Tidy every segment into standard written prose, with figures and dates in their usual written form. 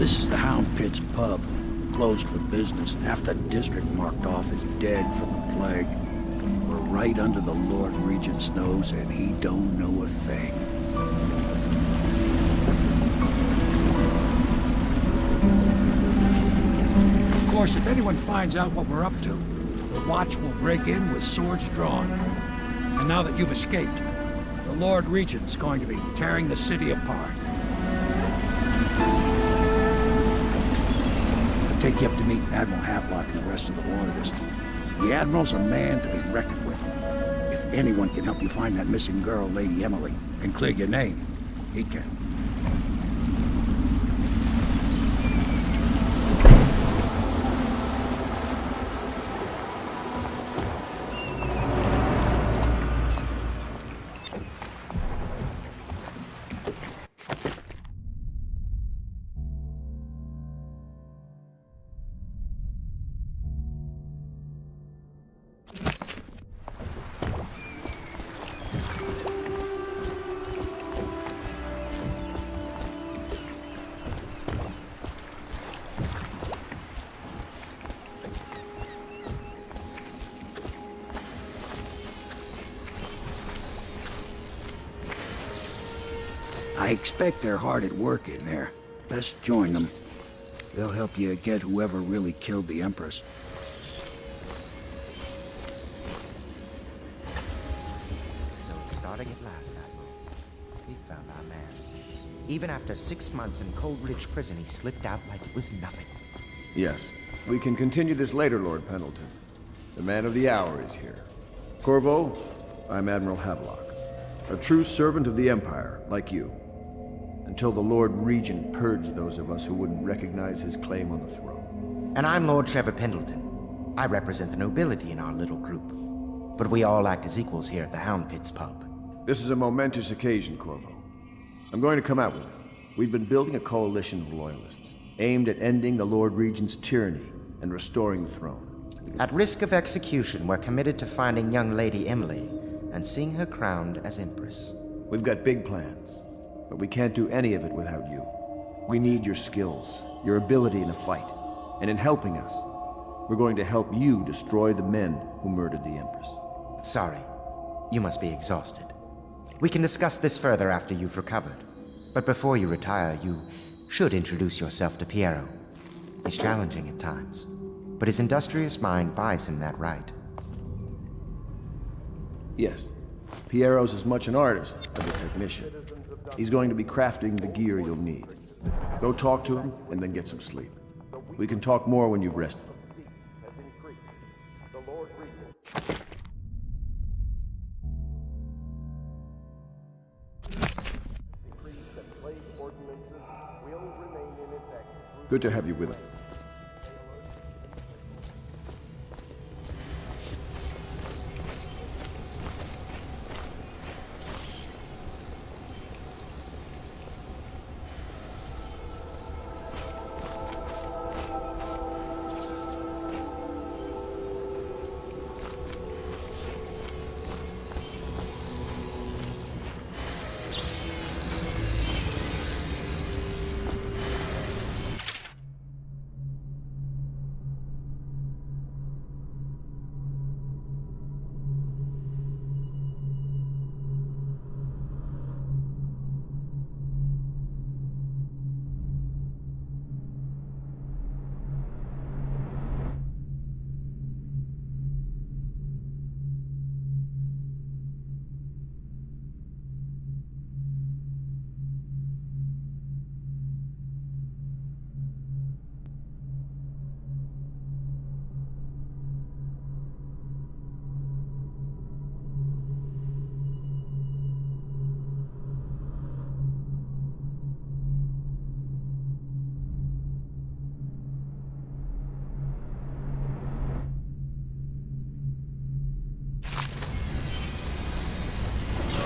This is the Hounds pub, closed for business. Half the district marked off as dead from the plague. We're right under the Lord Regent's nose, and he don't know a thing. Of course, if anyone finds out what we're up to, the Watch will break in with swords drawn. And now that you've escaped, the Lord Regent's going to be tearing the city apart. I'll take you up to meet Admiral Havelock and the rest of the Loyalists. The Admiral's a man to be reckoned with. If anyone can help you find that missing girl, Lady Emily, and clear your name, he can. I expect they're hard at work in there. Best join them. They'll help you get whoever really killed the Empress. So it's starting at last, Admiral. We found our man. Even after 6 months in Coldridge Prison, he slipped out like it was nothing. Yes. We can continue this later, Lord Pendleton. The man of the hour is here. Corvo, I'm Admiral Havelock. A true servant of the Empire, like you. Until the Lord Regent purged those of us who wouldn't recognize his claim on the throne. And I'm Lord Trevor Pendleton. I represent the nobility in our little group. But we all act as equals here at the Hounds pub. This is a momentous occasion, Corvo. I'm going to come out with it. We've been building a coalition of loyalists, aimed at ending the Lord Regent's tyranny and restoring the throne. At risk of execution, we're committed to finding young Lady Emily and seeing her crowned as Empress. We've got big plans, but we can't do any of it without you. We need your skills, your ability in a fight, and in helping us, we're going to help you destroy the men who murdered the Empress. Sorry, you must be exhausted. We can discuss this further after you've recovered. But before you retire, you should introduce yourself to Piero. He's challenging at times, but his industrious mind buys him that right. Yes, Piero's as much an artist as a technician. He's going to be crafting the gear you'll need. Go talk to him, and then get some sleep. We can talk more when you've rested. Good to have you with us.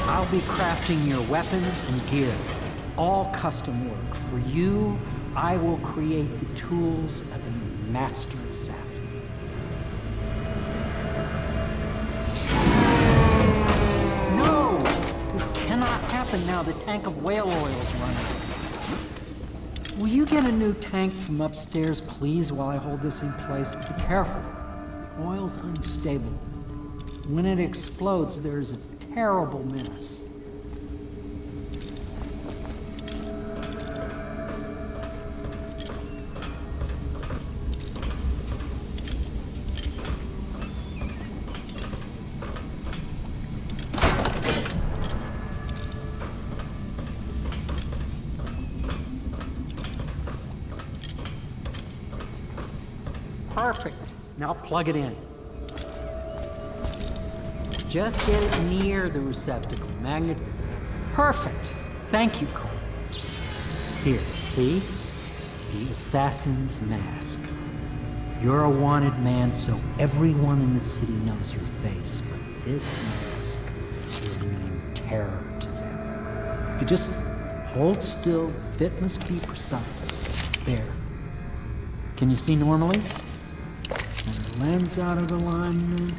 I'll be crafting your weapons and gear. All custom work. For you, I will create the tools of a master assassin. No! This cannot happen now. The tank of whale oil is running. Will you get a new tank from upstairs, please, while I hold this in place? Be careful. The oil's unstable. When it explodes, there's a terrible mess. Perfect. Now plug it in. Just get it near the receptacle. Magnet. Perfect. Thank you, Cole. Here, see? The assassin's mask. You're a wanted man, so everyone in the city knows your face, but this mask will mean terror to them. If you just hold still, fit must be precise. There. Can you see normally? Send the lens out of alignment.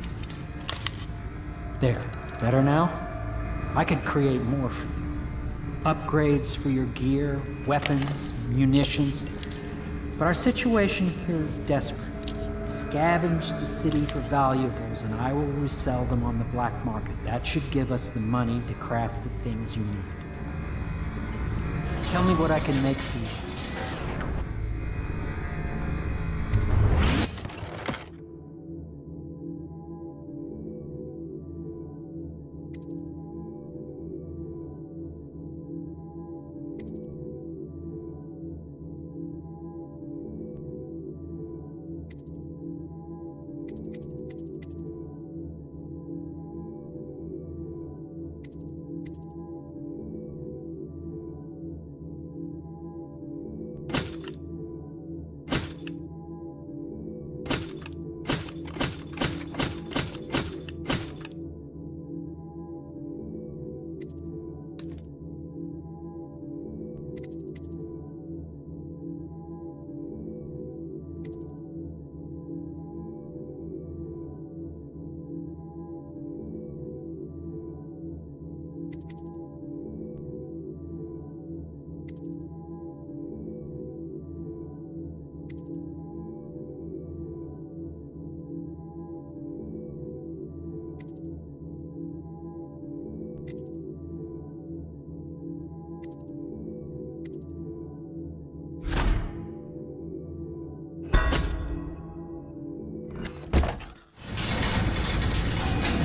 There. Better now? I could create more for you. Upgrades for your gear, weapons, munitions. But our situation here is desperate. Scavenge the city for valuables and I will resell them on the black market. That should give us the money to craft the things you need. Tell me what I can make for you.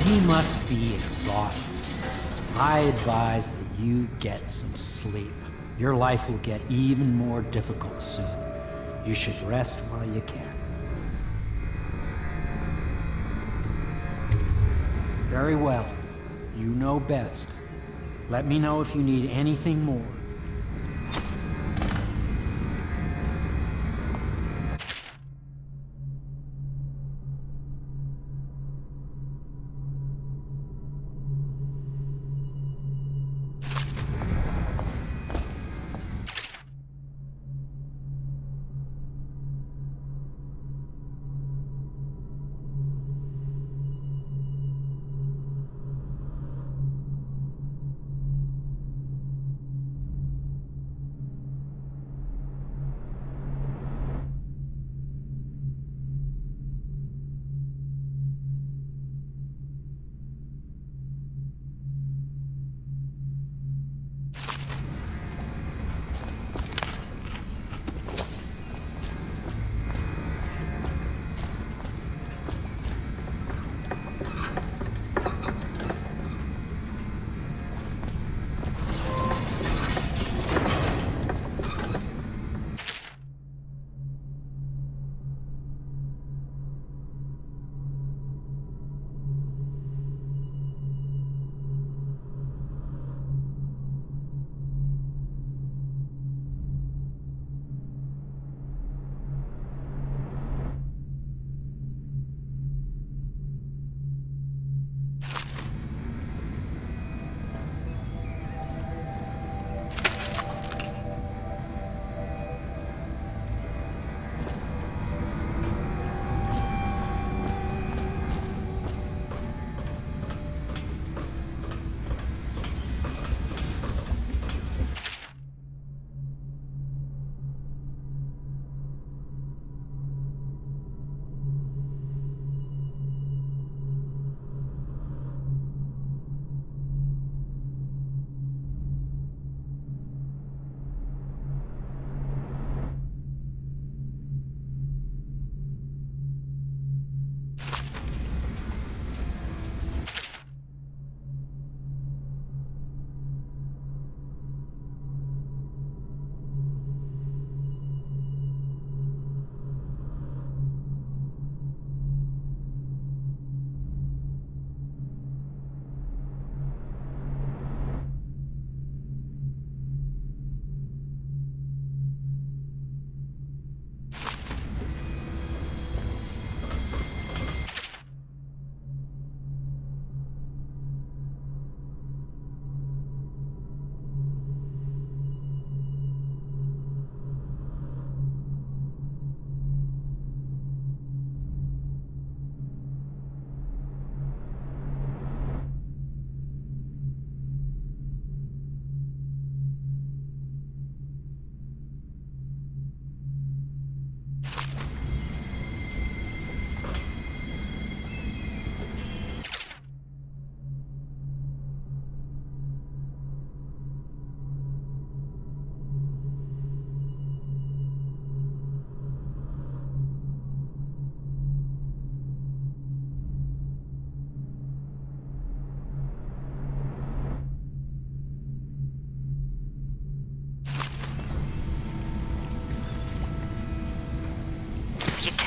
You must be exhausted. I advise that you get some sleep. Your life will get even more difficult soon. You should rest while you can. Very well. You know best. Let me know if you need anything more.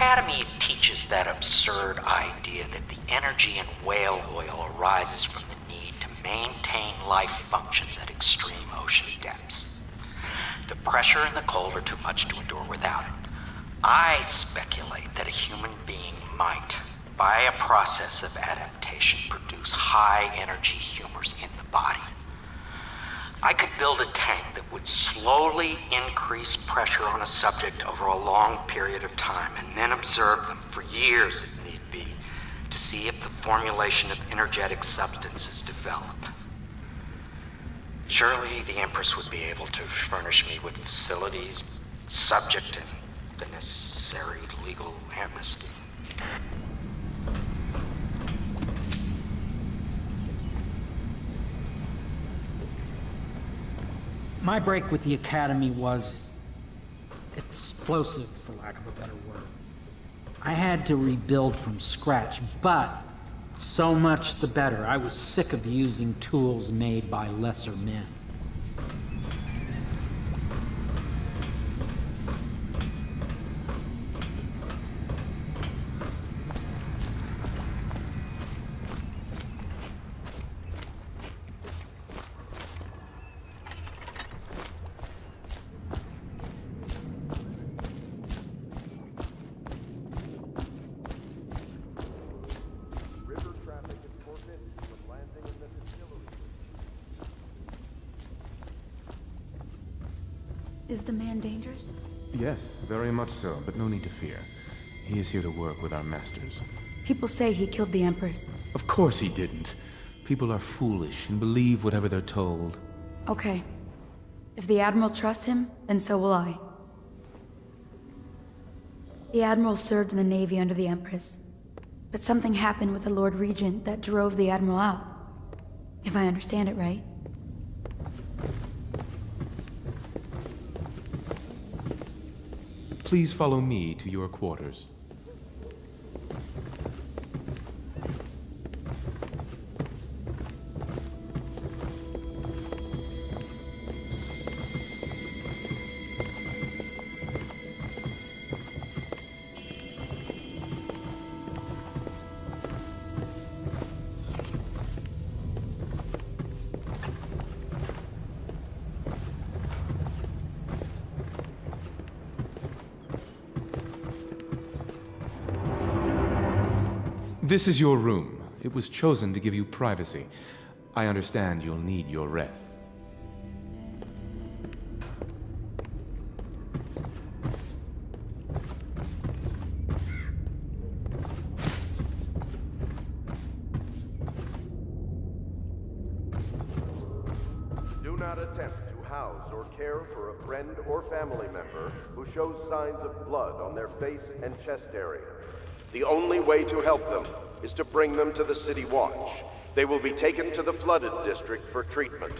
Academy teaches that absurd idea that the energy in whale oil arises from the need to maintain life functions at extreme ocean depths. The pressure and the cold are too much to endure without it. I speculate that a human being might, by a process of adaptation, produce high-energy humors in the body. I could build a tank that would slowly increase pressure on a subject over a long period of time and then observe them for years if need be to see if the formulation of energetic substances develop. Surely the Empress would be able to furnish me with facilities, subject, and the necessary legal amnesty. My break with the Academy was explosive, for lack of a better word. I had to rebuild from scratch, but so much the better. I was sick of using tools made by lesser men. Is the man dangerous? Yes, very much so, but no need to fear. He is here to work with our masters. People say he killed the Empress. Of course he didn't. People are foolish and believe whatever they're told. Okay. If the Admiral trusts him, then so will I. The Admiral served in the Navy under the Empress. But something happened with the Lord Regent that drove the Admiral out. If I understand it right. Please follow me to your quarters. This is your room. It was chosen to give you privacy. I understand you'll need your rest. Do not attempt to house or care for a friend or family member who shows signs of blood on their face and chest area. The only way to help them is to bring them to the City Watch. They will be taken to the flooded district for treatment.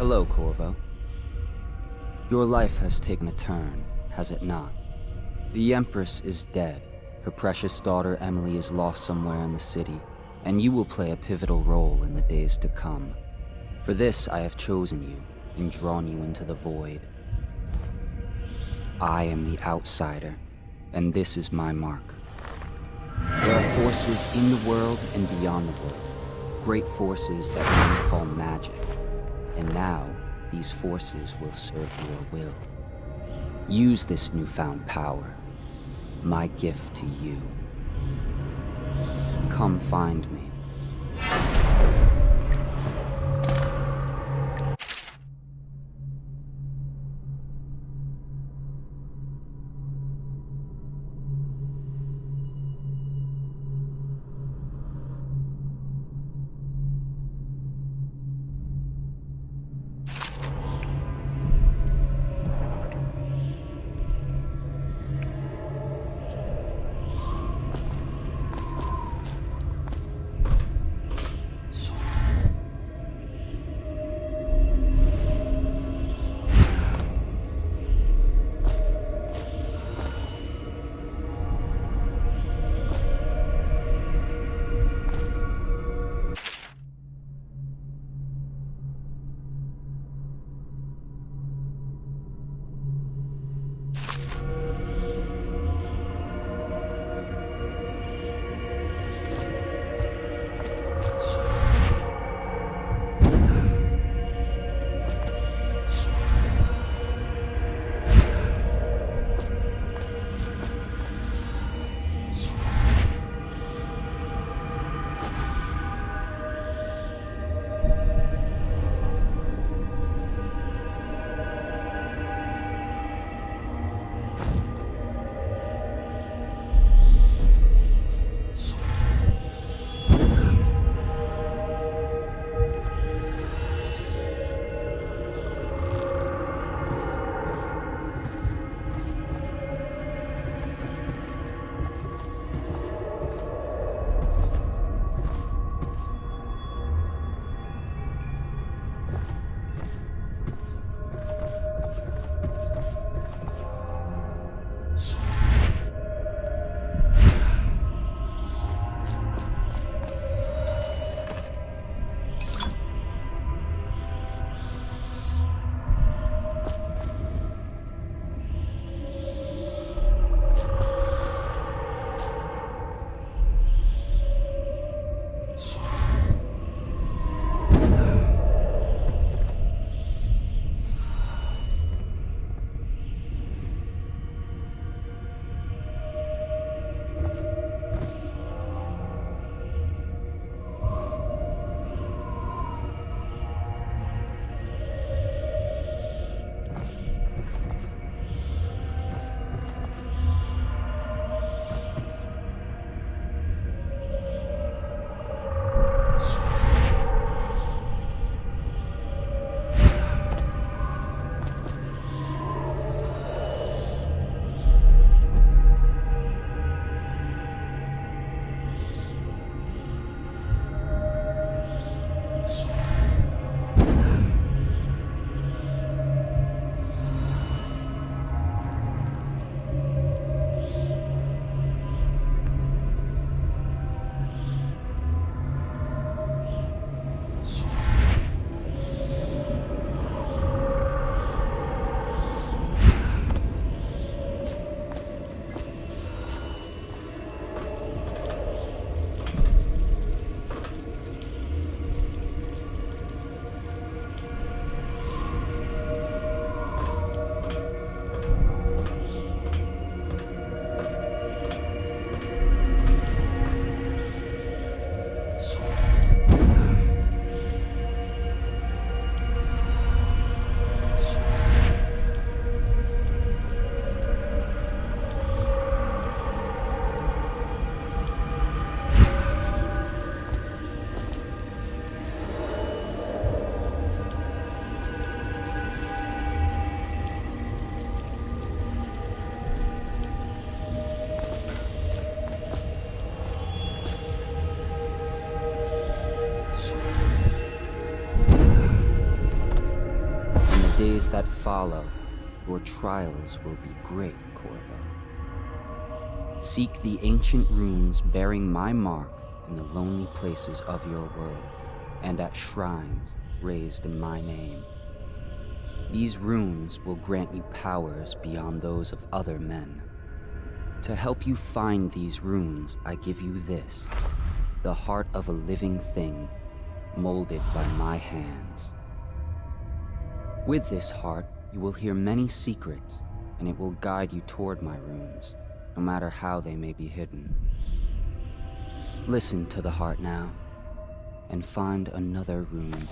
Hello, Corvo. Your life has taken a turn, has it not? The Empress is dead. Her precious daughter Emily is lost somewhere in the city, and you will play a pivotal role in the days to come. For this, I have chosen you and drawn you into the void. I am the outsider, and this is my mark. There are forces in the world and beyond the world, great forces that men call magic. And now, these forces will serve your will. Use this newfound power, my gift to you. Come find me. days that follow, your trials will be great, Corvo. Seek the ancient runes bearing my mark in the lonely places of your world, and at shrines raised in my name. These runes will grant you powers beyond those of other men. To help you find these runes, I give you this, the heart of a living thing, molded by my hands. With this heart, you will hear many secrets, and it will guide you toward my runes, no matter how they may be hidden. Listen to the heart now, and find another rune.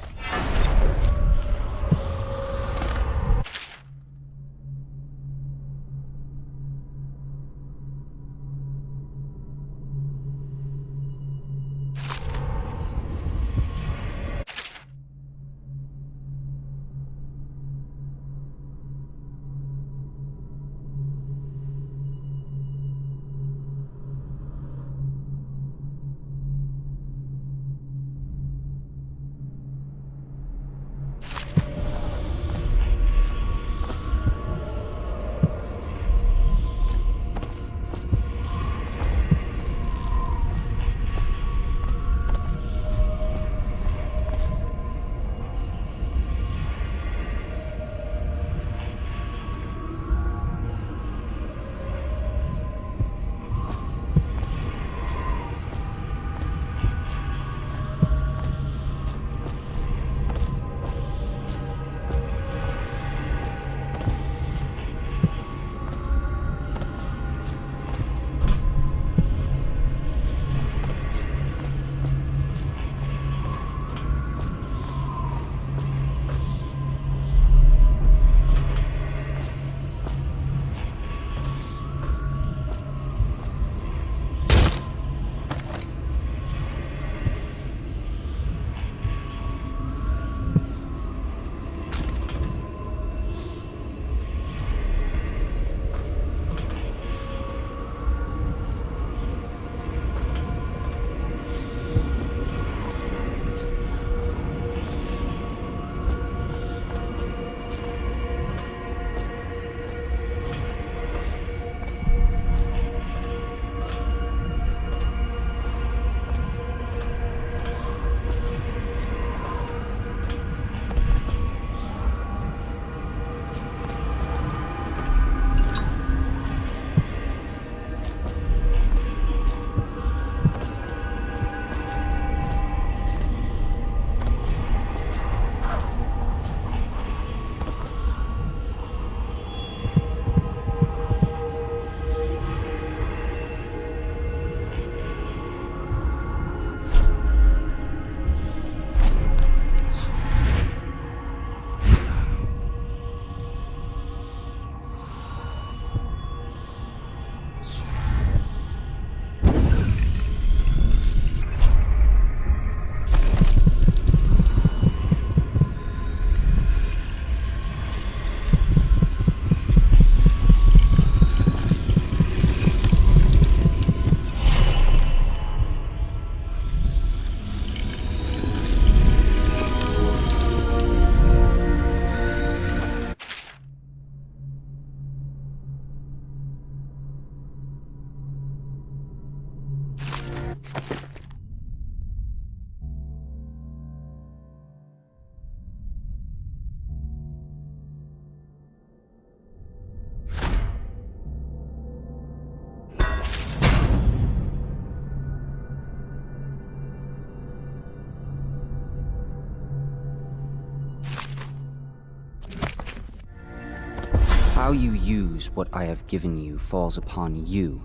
How you use what I have given you falls upon you,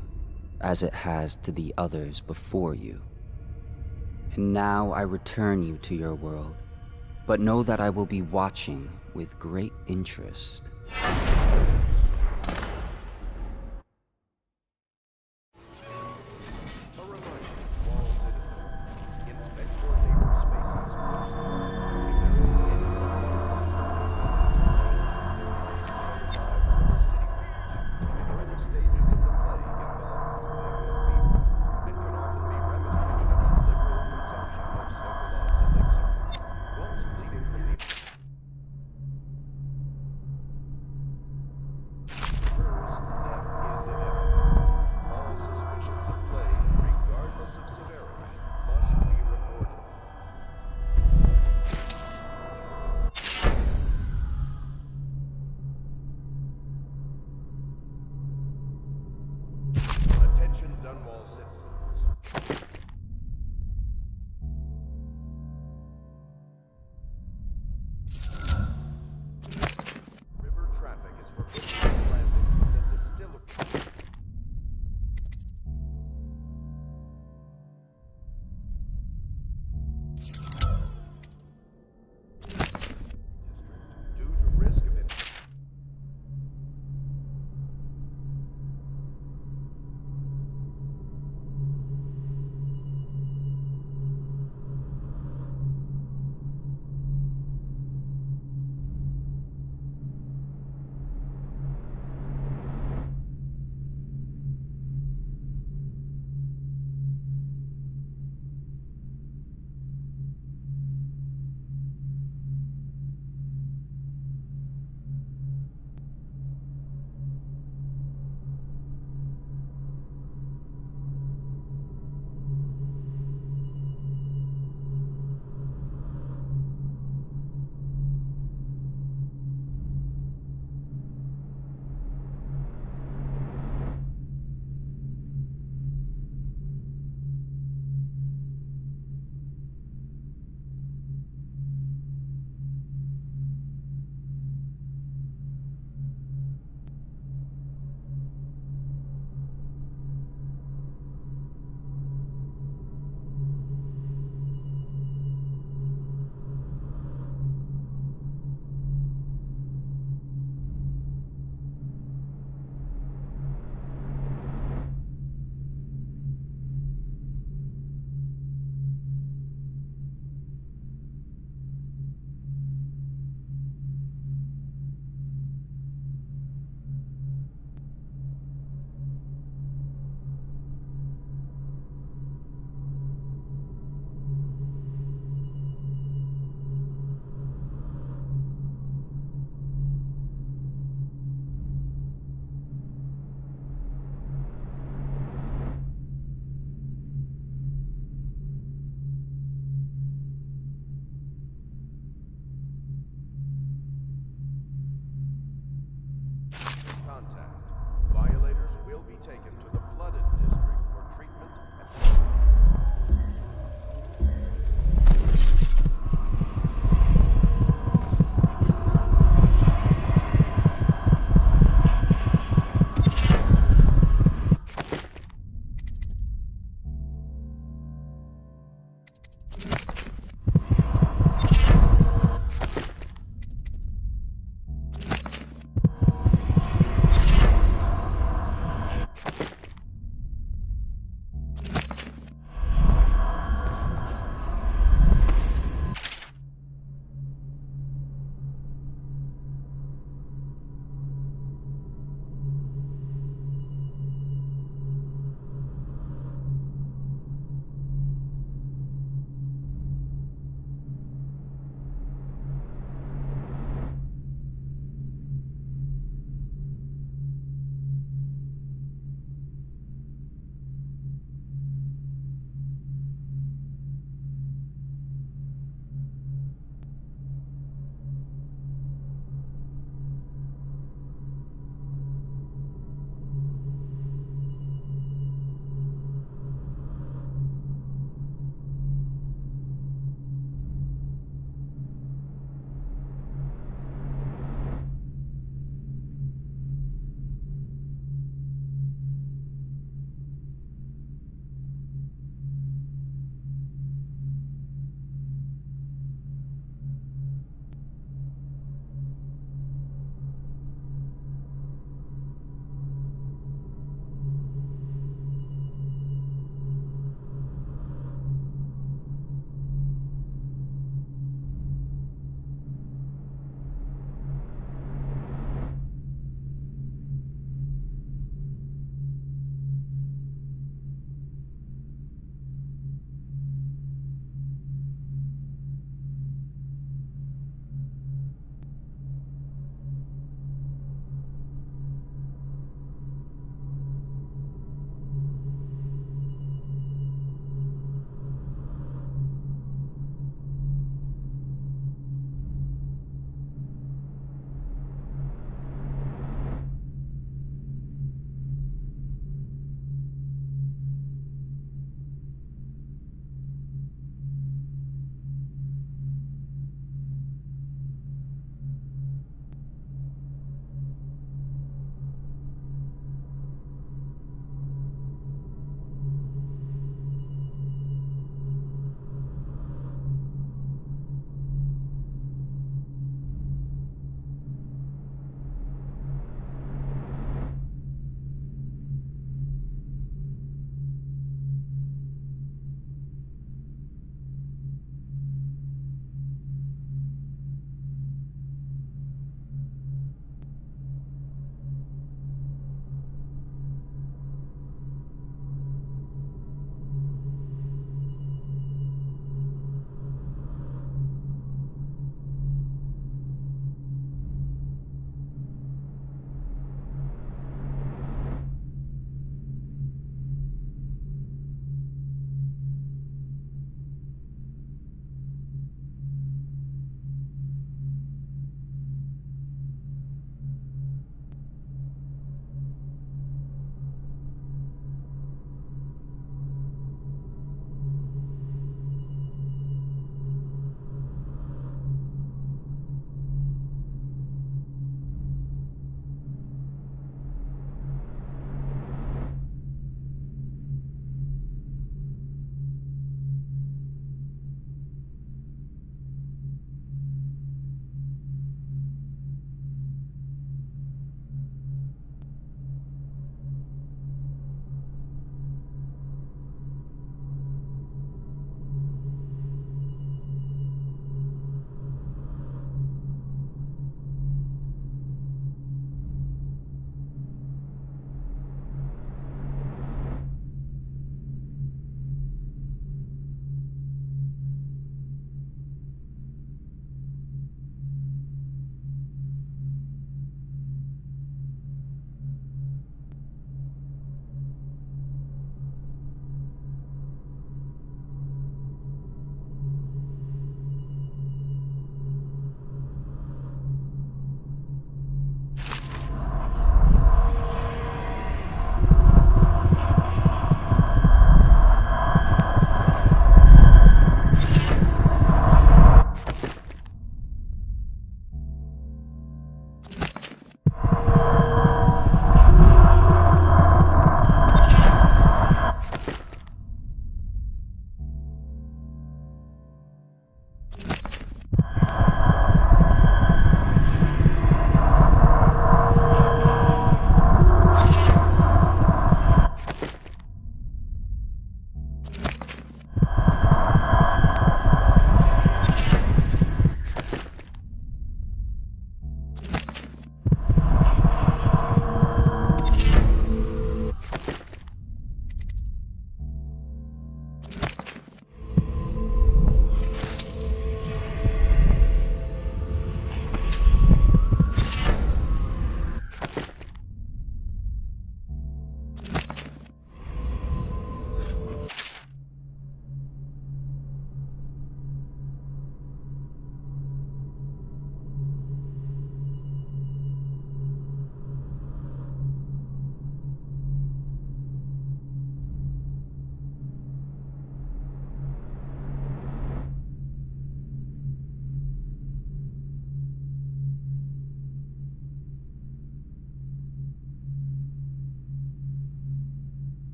as it has to the others before you. And now I return you to your world, but know that I will be watching with great interest.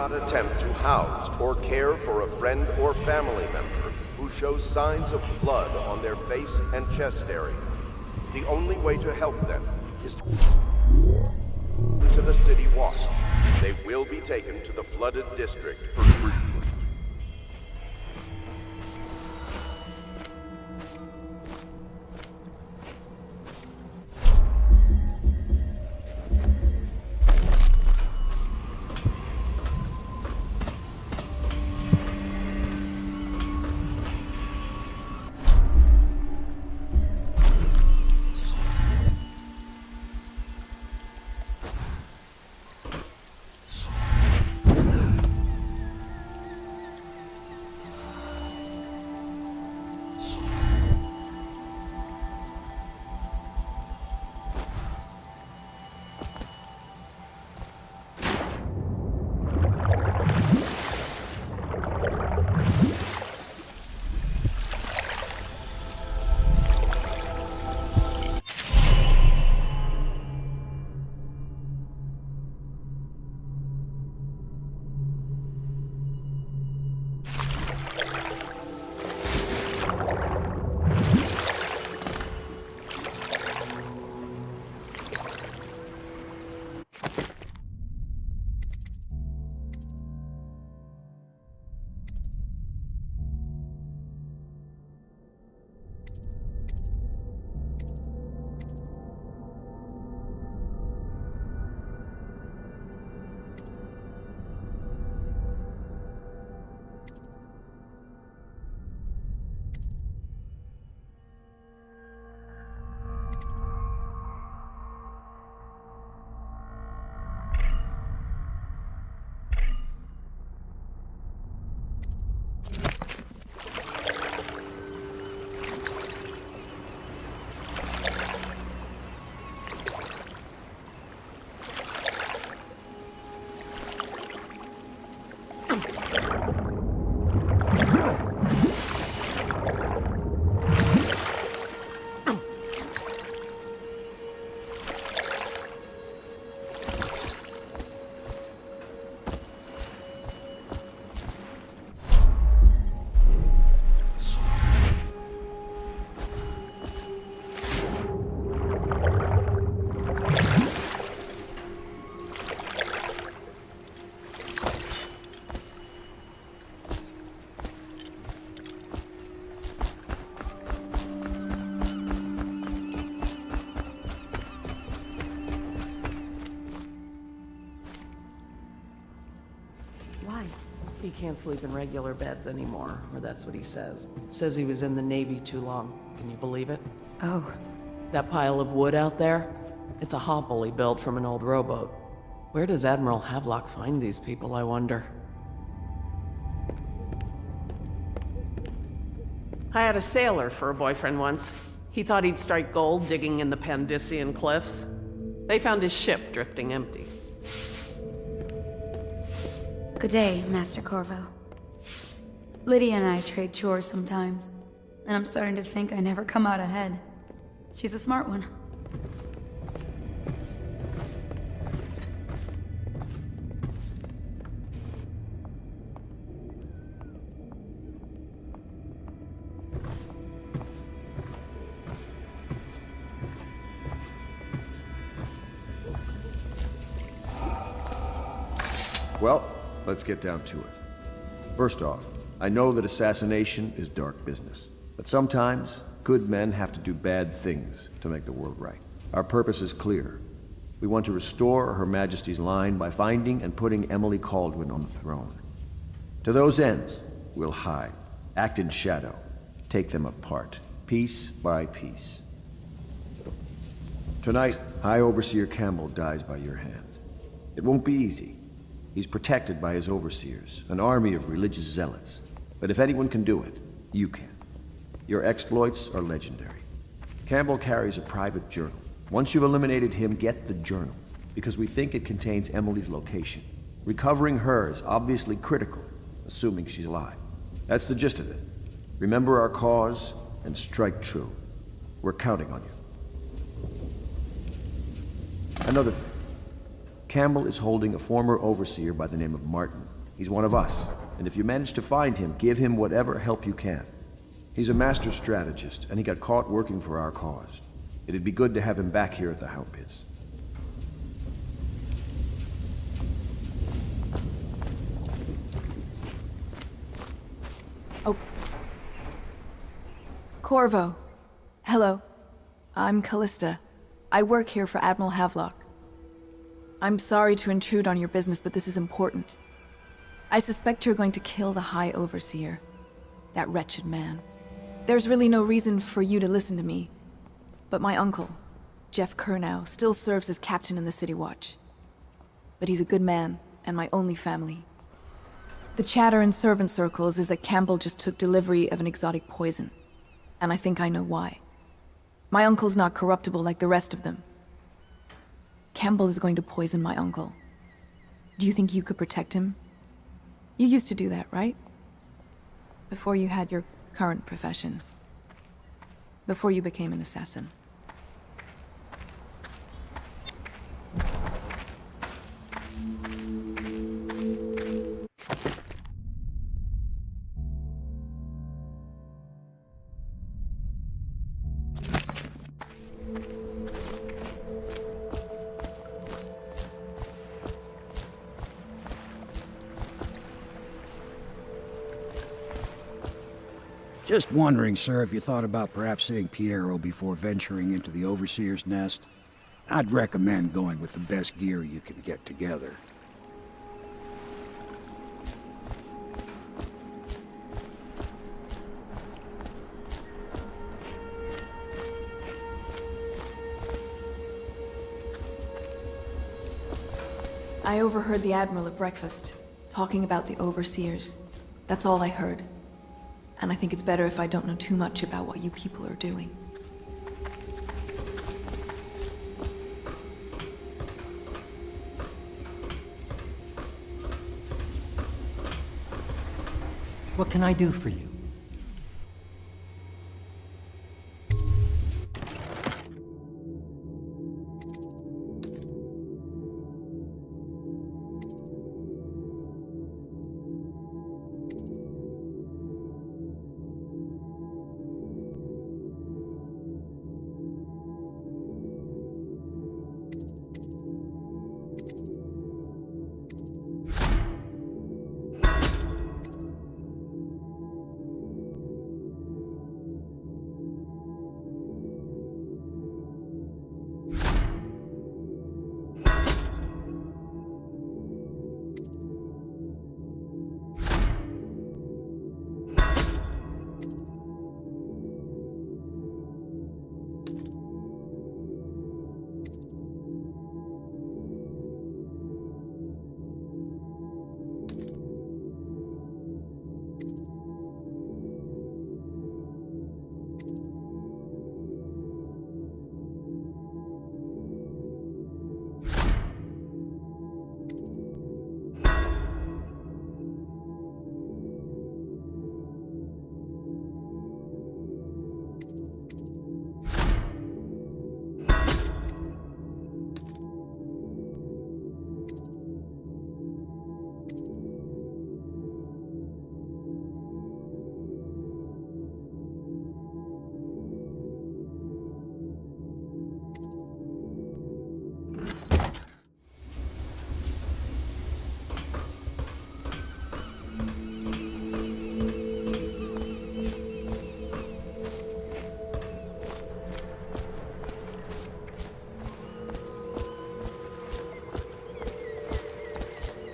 not attempt to house or care for a friend or family member who shows signs of blood on their face and chest area. The only way to help them is to the city watch. They will be taken to the flooded district for treatment. He can't sleep in regular beds anymore, or that's what he says. Says he was in the Navy too long. Can you believe it? Oh, That pile of wood out there? It's a hovel he built from an old rowboat. Where does Admiral Havelock find these people, I wonder? I had a sailor for a boyfriend once. He thought he'd strike gold digging in the Pandician cliffs. They found his ship drifting empty. good day, Master Corvo. Lydia and I trade chores sometimes, and I'm starting to think I never come out ahead. She's a smart one. Well, let's get down to it. First off, I know that assassination is dark business, but sometimes good men have to do bad things to make the world right. Our purpose is clear. We want to restore Her Majesty's line by finding and putting Emily Kaldwin on the throne. To those ends, we'll hide, act in shadow, take them apart, piece by piece. Tonight, High Overseer Campbell dies by your hand. It won't be easy. He's protected by his overseers, an army of religious zealots. But if anyone can do it, you can. Your exploits are legendary. Campbell carries a private journal. Once you've eliminated him, get the journal, because we think it contains Emily's location. Recovering her is obviously critical, assuming she's alive. That's the gist of it. Remember our cause and strike true. We're counting on you. Another thing. Campbell is holding a former overseer by the name of Martin He's one of us, and if you manage to find him, give him whatever help you can. He's a master strategist, and he got caught working for our cause. It'd be good to have him back here at the Hound Pits. Oh. Corvo. Hello. I'm Callista. I work here for Admiral Havelock. I'm sorry to intrude on your business, but this is important. I suspect you're going to kill the High Overseer. That wretched man. There's really no reason for you to listen to me. But my uncle, Jeff Kernow, still serves as captain in the City Watch. But he's a good man, and my only family. The chatter in servant circles is that Campbell just took delivery of an exotic poison. And I think I know why. My uncle's not corruptible like the rest of them. Campbell is going to poison my uncle. Do you think you could protect him? You used to do that, right? Before you had your current profession. Before you became an assassin. Just wondering, sir, if you thought about perhaps seeing Piero before venturing into the Overseer's nest. I'd recommend going with the best gear you can get together. I overheard the Admiral at breakfast, talking about the Overseers. That's all I heard. And I think it's better if I don't know too much about what you people are doing. What can I do for you?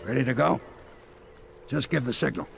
Ready to go? Just give the signal.